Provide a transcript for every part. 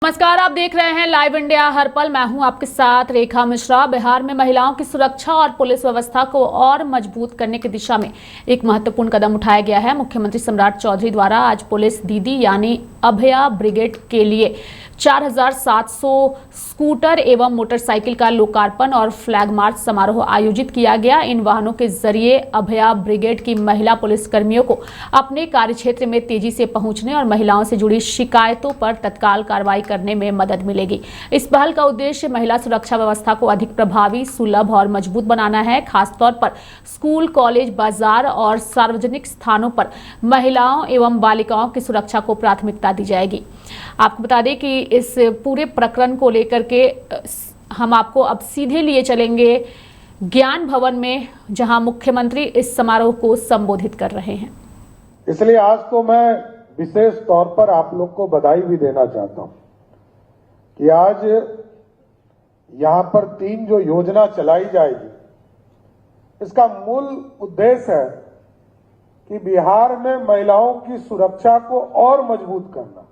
नमस्कार, आप देख रहे हैं लाइव इंडिया हर पल। मैं हूं आपके साथ रेखा मिश्रा। बिहार में महिलाओं की सुरक्षा और पुलिस व्यवस्था को और मजबूत करने की दिशा में एक महत्वपूर्ण कदम उठाया गया है। मुख्यमंत्री सम्राट चौधरी द्वारा आज पुलिस दीदी यानी अभया ब्रिगेड के लिए 4700 स्कूटर एवं मोटरसाइकिल का लोकार्पण और फ्लैग मार्च समारोह आयोजित किया गया। इन वाहनों के जरिए अभया ब्रिगेड की महिला पुलिसकर्मियों को अपने कार्यक्षेत्र में तेजी से पहुंचने और महिलाओं से जुड़ी शिकायतों पर तत्काल कार्रवाई करने में मदद मिलेगी। इस पहल का उद्देश्य महिला सुरक्षा व्यवस्था को अधिक प्रभावी, सुलभ और मजबूत बनाना है। खासतौर पर स्कूल, कॉलेज, बाजार और सार्वजनिक स्थानों पर महिलाओं एवं बालिकाओं की सुरक्षा को प्राथमिकता दी जाएगी। आपको बता दें कि इस पूरे प्रकरण को लेकर के हम आपको अब सीधे लिए चलेंगे ज्ञान भवन में, जहां मुख्यमंत्री इस समारोह को संबोधित कर रहे हैं। इसलिए आज तो मैं विशेष तौर पर आप लोग को बधाई भी देना चाहता हूं कि आज यहां पर 3 जो योजना चलाई जाएगी, इसका मूल उद्देश्य है कि बिहार में महिलाओं की सुरक्षा को और मजबूत करना।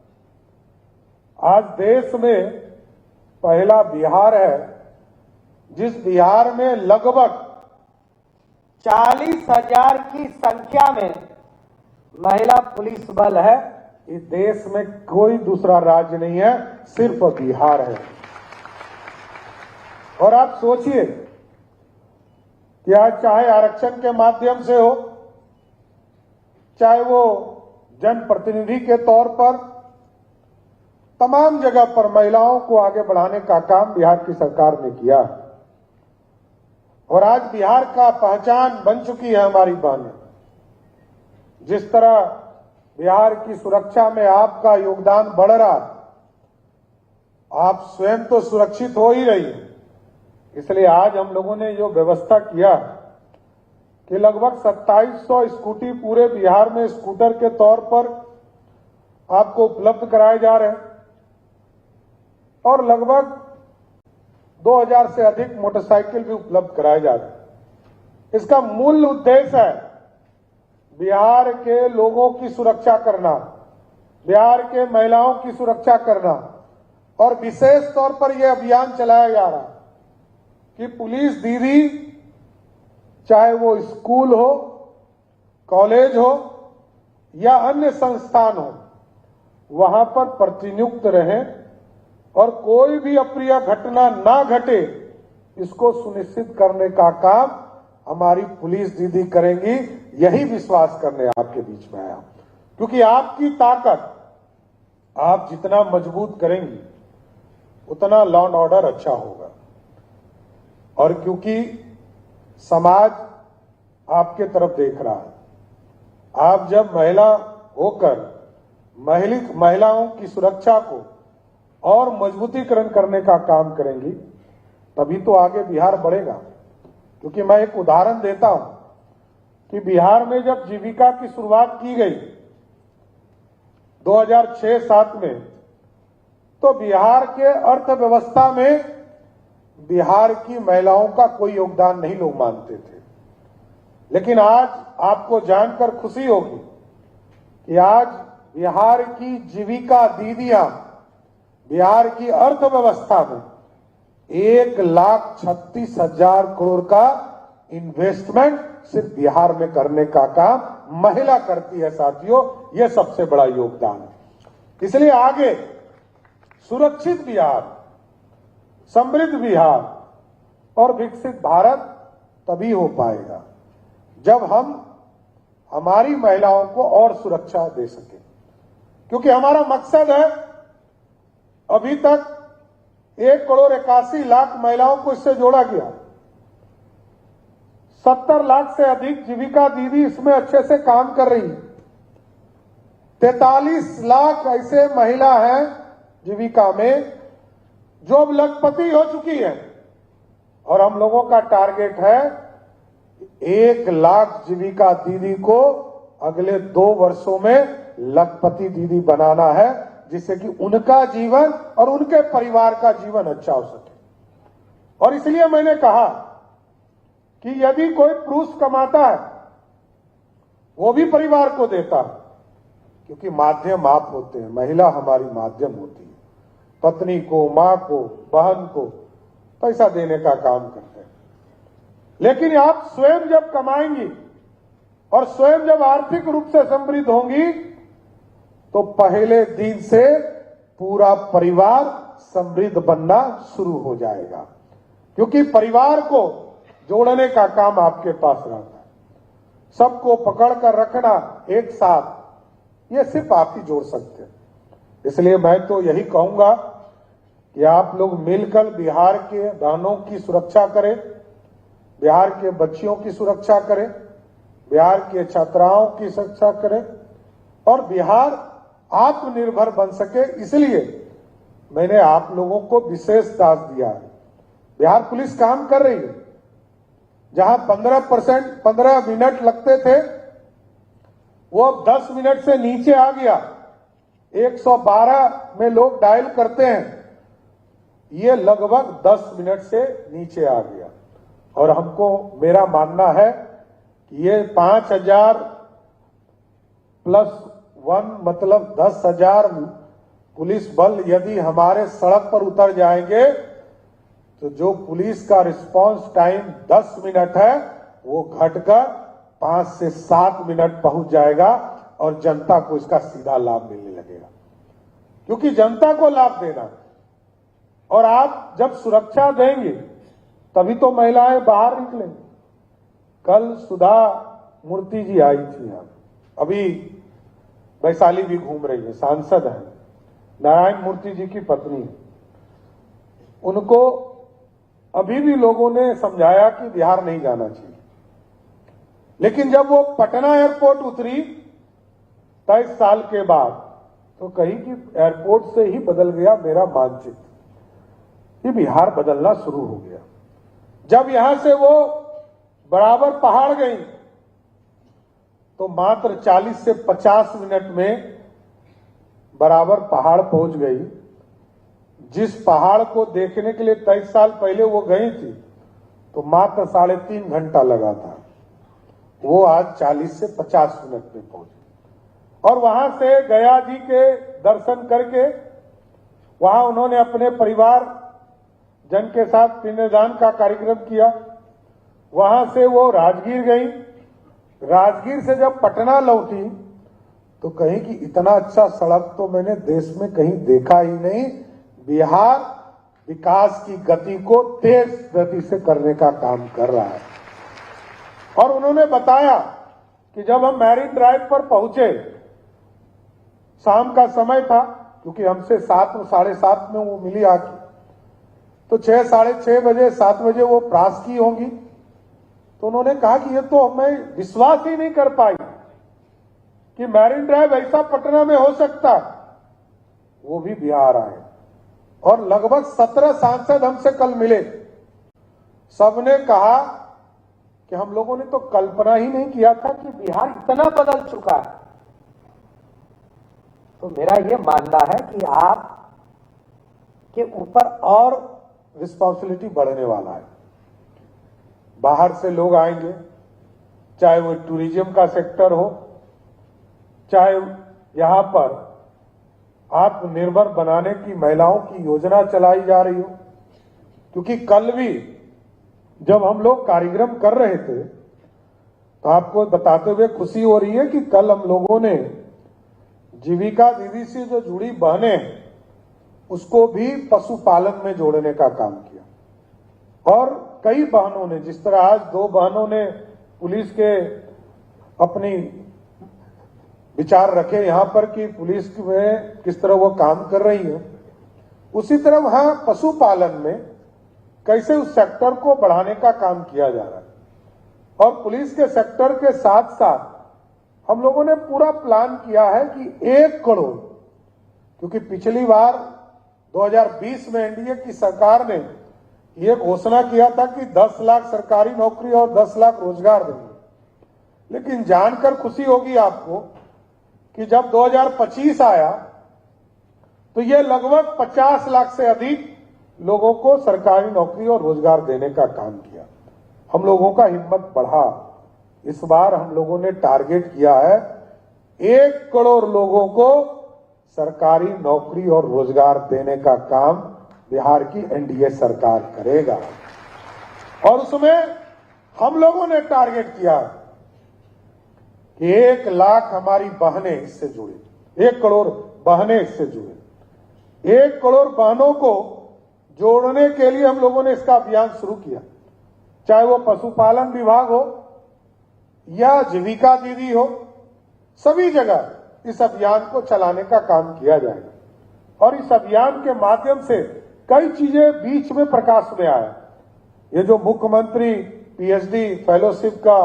आज देश में पहला बिहार है जिस बिहार में लगभग 40,000 की संख्या में महिला पुलिस बल है। इस देश में कोई दूसरा राज्य नहीं है, सिर्फ बिहार है। और आप सोचिए कि आज चाहे आरक्षण के माध्यम से हो, चाहे वो जनप्रतिनिधि के तौर पर, तमाम जगह पर महिलाओं को आगे बढ़ाने का काम बिहार की सरकार ने किया। और आज बिहार का पहचान बन चुकी है हमारी बहनें। जिस तरह बिहार की सुरक्षा में आपका योगदान बढ़ रहा, आप स्वयं तो सुरक्षित हो ही रही है। इसलिए आज हम लोगों ने जो व्यवस्था किया कि लगभग 2700 स्कूटी पूरे बिहार में स्कूटर के तौर पर आपको उपलब्ध कराए जा रहे हैं और लगभग 2000 से अधिक मोटरसाइकिल भी उपलब्ध कराए जा रहे हैं। इसका मूल उद्देश्य है बिहार के लोगों की सुरक्षा करना, बिहार के महिलाओं की सुरक्षा करना। और विशेष तौर पर यह अभियान चलाया जा रहा है कि पुलिस दीदी, चाहे वो स्कूल हो, कॉलेज हो या अन्य संस्थान हो, वहां पर प्रतिनियुक्त रहें और कोई भी अप्रिय घटना ना घटे, इसको सुनिश्चित करने का काम हमारी पुलिस दीदी करेंगी। यही विश्वास करने आपके बीच में आया, क्योंकि आपकी ताकत आप जितना मजबूत करेंगी उतना लॉ एंड ऑर्डर अच्छा होगा। और क्योंकि समाज आपके तरफ देख रहा है, आप जब महिला होकर महिलाओं की सुरक्षा को और मजबूतीकरण करने का काम करेंगी, तभी तो आगे बिहार बढ़ेगा। क्योंकि मैं एक उदाहरण देता हूं कि बिहार में जब जीविका की शुरुआत की गई 2006-7 में, तो बिहार के अर्थव्यवस्था में बिहार की महिलाओं का कोई योगदान नहीं लोग मानते थे। लेकिन आज आपको जानकर खुशी होगी कि आज बिहार की जीविका दीदियां बिहार की अर्थव्यवस्था में 1,36,000 करोड़ का इन्वेस्टमेंट सिर्फ बिहार में करने का काम महिला करती है। साथियों, यह सबसे बड़ा योगदान है। इसलिए आगे सुरक्षित बिहार, समृद्ध बिहार और विकसित भारत तभी हो पाएगा जब हम हमारी महिलाओं को और सुरक्षा दे सकें। क्योंकि हमारा मकसद है, अभी तक 1,81,00,000 महिलाओं को इससे जोड़ा गया। 70 लाख से अधिक जीविका दीदी इसमें अच्छे से काम कर रही है। 43 लाख ऐसे महिला हैं जीविका में जो अब लखपति हो चुकी है। और हम लोगों का टारगेट है 1 लाख जीविका दीदी को अगले 2 वर्षों में लखपति दीदी बनाना है, जिससे कि उनका जीवन और उनके परिवार का जीवन अच्छा हो सके। और इसलिए मैंने कहा कि यदि कोई पुरुष कमाता है, वो भी परिवार को देता है, क्योंकि माध्यम आप होते हैं, महिला हमारी माध्यम होती है। पत्नी को, मां को, बहन को पैसा देने का काम करते हैं। लेकिन आप स्वयं जब कमाएंगी और स्वयं जब आर्थिक रूप से समृद्ध होंगी तो पहले दिन से पूरा परिवार समृद्ध बनना शुरू हो जाएगा, क्योंकि परिवार को जोड़ने का काम आपके पास रहता है। सबको पकड़ कर रखना एक साथ, ये सिर्फ आप ही जोड़ सकते हैं। इसलिए मैं तो यही कहूंगा कि आप लोग मिलकर बिहार के बहनों की सुरक्षा करें, बिहार के बच्चियों की सुरक्षा करें, बिहार के छात्राओं की सुरक्षा करें और बिहार आत्मनिर्भर बन सके। इसलिए मैंने आप लोगों को विशेष टास्क दिया है। बिहार पुलिस काम कर रही है। जहां 15 मिनट लगते थे वो अब 10 मिनट से नीचे आ गया। 112 में लोग डायल करते हैं, ये लगभग 10 मिनट से नीचे आ गया। और हमको, मेरा मानना है कि ये 5000 + 1 मतलब 10,000 पुलिस बल यदि हमारे सड़क पर उतर जाएंगे तो जो पुलिस का रिस्पांस टाइम 10 मिनट है वो घटकर 5 से 7 मिनट पहुंच जाएगा और जनता को इसका सीधा लाभ मिलने लगेगा, क्योंकि जनता को लाभ देना। और आप जब सुरक्षा देंगे तभी तो महिलाएं बाहर निकलेंगी। कल सुधा मूर्ति जी आई थी यहाँ, अभी वैशाली भी घूम रही है, सांसद है, नारायण मूर्ति जी की पत्नी है। उनको अभी भी लोगों ने समझाया कि बिहार नहीं जाना चाहिए, लेकिन जब वो पटना एयरपोर्ट उतरी 23 साल के बाद तो कही कि एयरपोर्ट से ही बदल गया मेरा मानचित्र, ये बिहार बदलना शुरू हो गया। जब यहां से वो बराबर पहाड़ गई तो मात्र 40 से 50 मिनट में बराबर पहाड़ पहुंच गई। जिस पहाड़ को देखने के लिए 23 साल पहले वो गई थी तो मात्र 3.5 घंटा लगा था, वो आज 40 से 50 मिनट में पहुंची। और वहां से गया जी के दर्शन करके वहां उन्होंने अपने परिवार जन के साथ पिंडदान का कार्यक्रम किया। वहां से वो राजगीर गई। राजगीर से जब पटना लौटी तो कहीं कि इतना अच्छा सड़क तो मैंने देश में कहीं देखा ही नहीं। बिहार विकास की गति को तेज गति से करने का काम कर रहा है। और उन्होंने बताया कि जब हम मैरिन ड्राइव पर पहुंचे, शाम का समय था, क्योंकि हमसे 7 साढ़े 7 में वो मिली आके, तो 6 साढ़े 6 बजे 7 बजे वो क्रॉस की होंगी। तो उन्होंने कहा कि ये तो मैं विश्वास ही नहीं कर पाई कि मैरिन ड्राइव ऐसा पटना में हो सकता। वो भी बिहार आए और लगभग 17 सांसद हमसे कल मिले। सबने कहा कि हम लोगों ने तो कल्पना ही नहीं किया था कि बिहार इतना बदल चुका है। तो मेरा ये मानना है कि आप के ऊपर और रिस्पॉन्सिबिलिटी बढ़ने वाला है। बाहर से लोग आएंगे, चाहे वो टूरिज्म का सेक्टर हो, चाहे यहां पर आत्मनिर्भर बनाने की महिलाओं की योजना चलाई जा रही हो। क्योंकि कल भी जब हम लोग कार्यक्रम कर रहे थे तो आपको बताते हुए खुशी हो रही है कि कल हम लोगों ने जीविका दीदी से जो जुड़ी बहनें हैं उसको भी पशुपालन में जोड़ने का काम किया। और कई बहनों ने, जिस तरह आज 2 बहनों ने पुलिस के अपनी विचार रखे यहां पर कि पुलिस में किस तरह वो काम कर रही है, उसी तरह वहां पशुपालन में कैसे उस सेक्टर को बढ़ाने का काम किया जा रहा है। और पुलिस के सेक्टर के साथ साथ हम लोगों ने पूरा प्लान किया है कि 1 करोड़, क्योंकि पिछली बार 2020 में एनडीए की सरकार ने यह घोषणा किया था कि 10 लाख सरकारी नौकरी और 10 लाख रोजगार देंगे। लेकिन जानकर खुशी होगी आपको कि जब 2025 आया तो यह लगभग 50 लाख से अधिक लोगों को सरकारी नौकरी और रोजगार देने का काम किया। हम लोगों का हिम्मत बढ़ा। इस बार हम लोगों ने टारगेट किया है 1 करोड़ लोगों को सरकारी नौकरी और रोजगार देने का काम बिहार की एनडीए सरकार करेगा। और उसमें हम लोगों ने टारगेट किया कि 1 लाख हमारी बहनें इससे जुड़ी, 1 करोड़ बहनें इससे जुड़े। 1 करोड़ बहनों को जोड़ने के लिए हम लोगों ने इसका अभियान शुरू किया, चाहे वो पशुपालन विभाग हो या जीविका दीदी हो, सभी जगह इस अभियान को चलाने का काम किया जाएगा। और इस अभियान के माध्यम से कई चीजें बीच में प्रकाश में आए। ये जो मुख्यमंत्री पीएचडी फेलोशिप का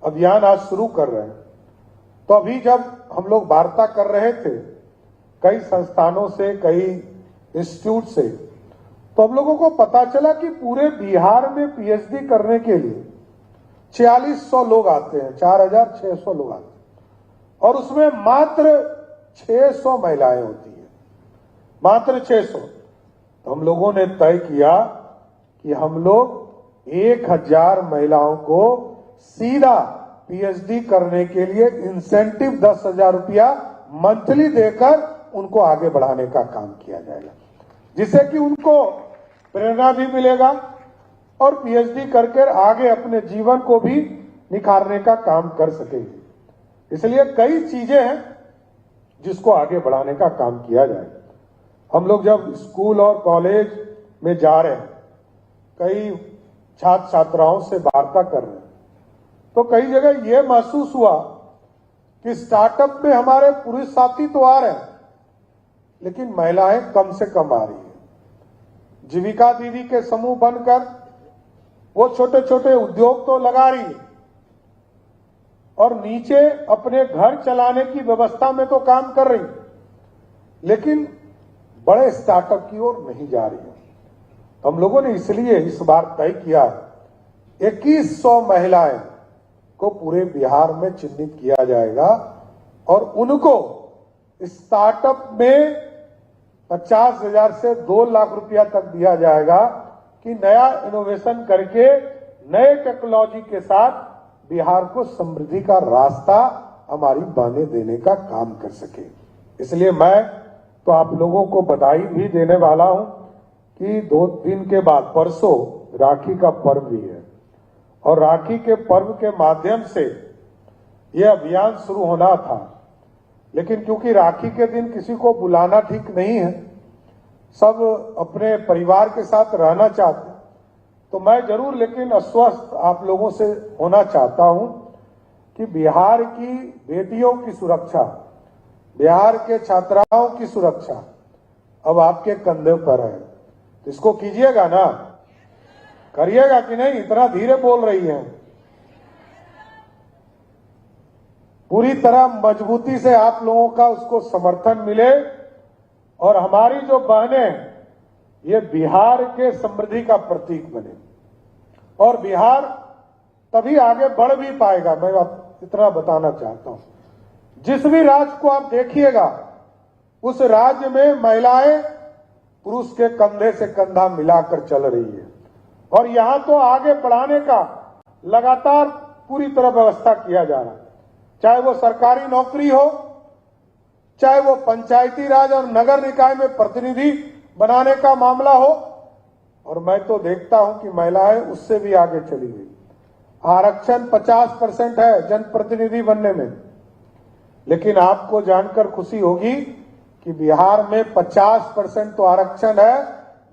अभियान आज शुरू कर रहे हैं, तो अभी जब हम लोग वार्ता कर रहे थे कई संस्थानों से, कई इंस्टीट्यूट से, तो हम लोगों को पता चला कि पूरे बिहार में पीएचडी करने के लिए 4600 लोग आते हैं, 4600 लोग आते हैं, और उसमें मात्र 600 महिलाएं होती हैं, मात्र 600। तो हम लोगों ने तय किया कि हम लोग 1000 महिलाओं को सीधा पीएचडी करने के लिए इंसेंटिव 10,000 रुपया मंथली देकर उनको आगे बढ़ाने का काम किया जाएगा, जिससे कि उनको प्रेरणा भी मिलेगा और पीएचडी करके आगे अपने जीवन को भी निखारने का काम कर सकेंगे। इसलिए कई चीजें हैं जिसको आगे बढ़ाने का काम किया जाएगा। हम लोग जब स्कूल और कॉलेज में जा रहे हैं, कई छात्र छात्राओं से वार्ता कर रहे हैं, तो कई जगह यह महसूस हुआ कि स्टार्टअप में हमारे पुरुष साथी तो आ रहे हैं, लेकिन महिलाएं कम से कम आ रही है। जीविका दीदी के समूह बनकर वो छोटे छोटे उद्योग तो लगा रही है और नीचे अपने घर चलाने की व्यवस्था में तो काम कर रही है, लेकिन बड़े स्टार्टअप की ओर नहीं जा रही है। हम लोगों ने इसलिए इस बार तय किया 2100 महिलाएं को पूरे बिहार में चिन्हित किया जाएगा और उनको स्टार्टअप में 50,000 से 2 लाख रुपया तक दिया जाएगा कि नया इनोवेशन करके नए टेक्नोलॉजी के साथ बिहार को समृद्धि का रास्ता हमारी बहनें देने का काम कर सके। इसलिए मैं तो आप लोगों को बधाई भी देने वाला हूं कि 2 दिन के बाद परसों राखी का पर्व भी है और राखी के पर्व के माध्यम से यह अभियान शुरू होना था, लेकिन क्योंकि राखी के दिन किसी को बुलाना ठीक नहीं है, सब अपने परिवार के साथ रहना चाहते हैं, तो मैं जरूर लेकिन आश्वस्त आप लोगों से होना चाहता हूं कि बिहार की बेटियों की सुरक्षा, बिहार के छात्राओं की सुरक्षा अब आपके कंधे पर है। तो इसको कीजिएगा ना, करिएगा कि नहीं? इतना धीरे बोल रही हैं। पूरी तरह मजबूती से आप लोगों का उसको समर्थन मिले और हमारी जो बहनें ये बिहार के समृद्धि का प्रतीक बने और बिहार तभी आगे बढ़ भी पाएगा। मैं इतना बताना चाहता हूं, जिस भी राज्य को आप देखिएगा उस राज्य में महिलाएं पुरुष के कंधे से कंधा मिलाकर चल रही है और यहां तो आगे बढ़ाने का लगातार पूरी तरह व्यवस्था किया जा रहा है, चाहे वो सरकारी नौकरी हो, चाहे वो पंचायती राज और नगर निकाय में प्रतिनिधि बनाने का मामला हो। और मैं तो देखता हूं कि महिलाएं उससे भी आगे चली गई। आरक्षण 50% है जनप्रतिनिधि बनने में, लेकिन आपको जानकर खुशी होगी कि बिहार में 50% तो आरक्षण है,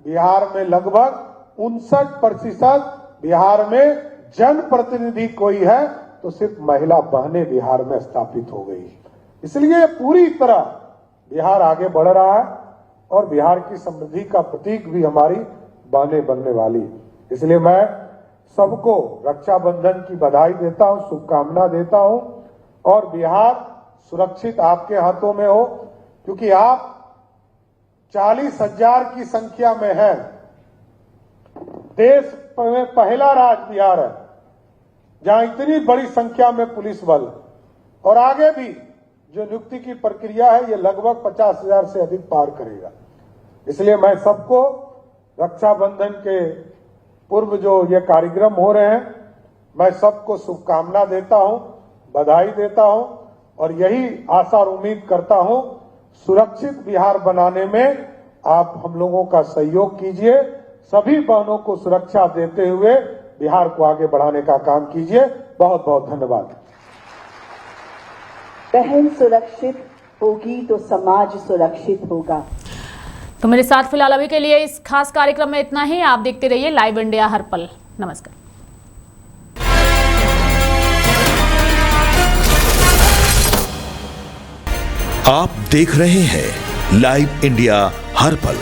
बिहार में लगभग 59% बिहार में जनप्रतिनिधि कोई है तो सिर्फ महिला बहनें बिहार में स्थापित हो गई। इसलिए पूरी तरह बिहार आगे बढ़ रहा है और बिहार की समृद्धि का प्रतीक भी हमारी बहनें बनने वाली। इसलिए मैं सबको रक्षाबंधन की बधाई देता हूं, शुभकामना देता हूं और बिहार सुरक्षित आपके हाथों में हो, क्योंकि आप 40,000 की संख्या में हैं। देश में पहला राज्य बिहार है जहां इतनी बड़ी संख्या में पुलिस बल, और आगे भी जो नियुक्ति की प्रक्रिया है ये लगभग 50,000 से अधिक पार करेगा। इसलिए मैं सबको रक्षाबंधन के पूर्व जो ये कार्यक्रम हो रहे हैं, मैं सबको शुभकामना देता हूं, बधाई देता हूं और यही आशा और उम्मीद करता हूं सुरक्षित बिहार बनाने में आप हम लोगों का सहयोग कीजिए। सभी बहनों को सुरक्षा देते हुए बिहार को आगे बढ़ाने का काम कीजिए। बहुत बहुत धन्यवाद। बहन सुरक्षित होगी तो समाज सुरक्षित होगा। तो मेरे साथ फिलहाल अभी के लिए इस खास कार्यक्रम में इतना ही। आप देखते रहिए लाइव इंडिया हर पल। नमस्कार। आप देख रहे हैं लाइव इंडिया हर पल।